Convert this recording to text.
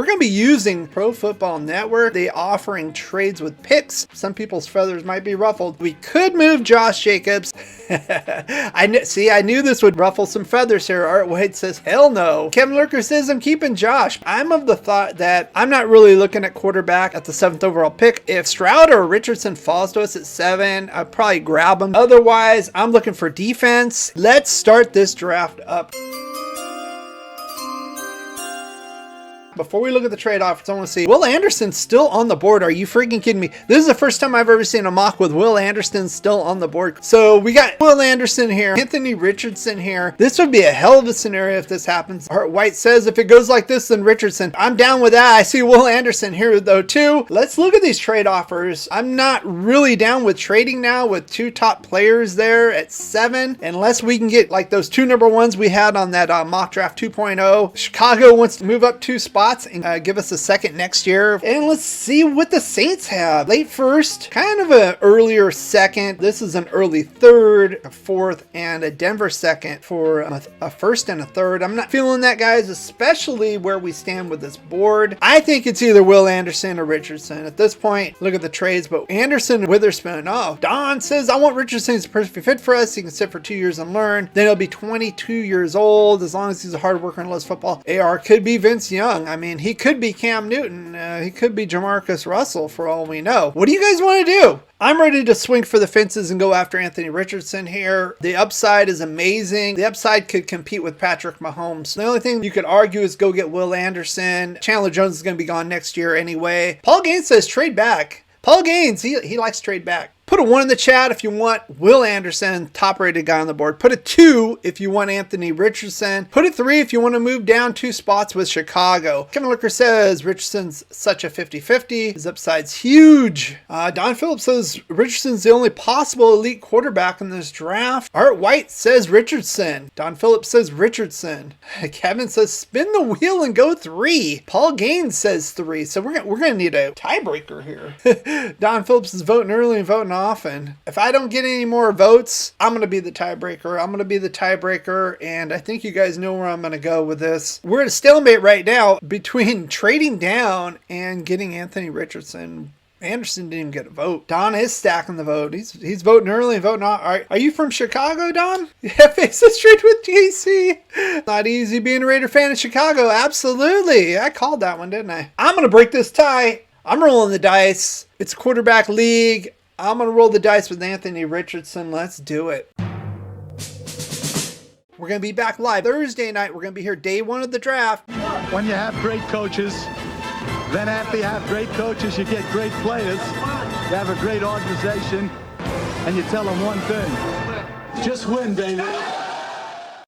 we're going to be using Pro Football Network. They offering trades with picks. Some people's feathers might be ruffled. We could move Josh Jacobs. I knew this would ruffle some feathers here. Art White says, hell no. Kevin Lurker says, I'm keeping Josh. I'm of the thought that I'm not really looking at quarterback at the 7th overall pick. If Strut or Richardson falls to us at 7, I'd probably grab him. Otherwise, I'm looking for defense. Let's start this draft up. Before we look at the trade offers, I want to see Will Anderson still on the board. Are you freaking kidding me? This is the first time I've ever seen a mock with Will Anderson still on the board. So we got Will Anderson here, Anthony Richardson here. This would be a hell of a scenario if this happens. Art White says if it goes like this, then Richardson. I'm down with that. I see Will Anderson here though too. Let's look at these trade offers. I'm not really down with trading now with 2 top players there at 7, unless we can get like those 2 number 1s we had on that mock draft 2.0. Chicago wants to move up 2 spots and give us a 2nd next year. And let's see what the Saints have. Late 1st, kind of an earlier 2nd. This is an early 3rd, a 4th, and a Denver 2nd for a 1st and a 3rd. I'm not feeling that, guys, especially where we stand with this board. I think it's either Will Anderson or Richardson. At this point, look at the trades, but Anderson and Witherspoon. Oh, Don says, I want Richardson. He's a perfect fit for us. He can sit for 2 years and learn. Then he'll be 22 years old as long as he's a hard worker and loves football. AR could be Vince Young. I mean, he could be Cam Newton. He could be Jamarcus Russell for all we know. What do you guys want to do? I'm ready to swing for the fences and go after Anthony Richardson here. The upside is amazing. The upside could compete with Patrick Mahomes. The only thing you could argue is go get Will Anderson. Chandler Jones is going to be gone next year anyway. Paul Gaines says trade back. Paul Gaines, he likes trade back. Put a 1 in the chat if you want Will Anderson, top rated guy on the board. Put a 2 if you want Anthony Richardson. Put a 3 if you want to move down 2 spots with Chicago. Kevin Looker says Richardson's such a 50-50. His upside's huge. Don Phillips says Richardson's the only possible elite quarterback in this draft. Art White says Richardson. Don Phillips says Richardson. Kevin says spin the wheel and go 3. Paul Gaines says 3. So we're gonna need a tiebreaker here. Don Phillips is voting early and voting often. If I don't get any more votes, I'm going to be the tiebreaker. And I think you guys know where I'm going to go with this. We're at a stalemate right now between trading down and getting Anthony Richardson. Anderson didn't even get a vote. Don is stacking the vote. He's voting early and voting off. All right. Are you from Chicago, Don? Yeah, face the street with JC. Not easy being a Raider fan in Chicago. Absolutely. I called that one, didn't I? I'm going to break this tie. I'm rolling the dice. It's a quarterback league. I'm going to roll the dice with Anthony Richardson. Let's do it. We're going to be back live Thursday night. We're going to be here day 1 of the draft. When you have great coaches, then after you have great coaches, you get great players. You have a great organization, and you tell them one thing. Just win, baby.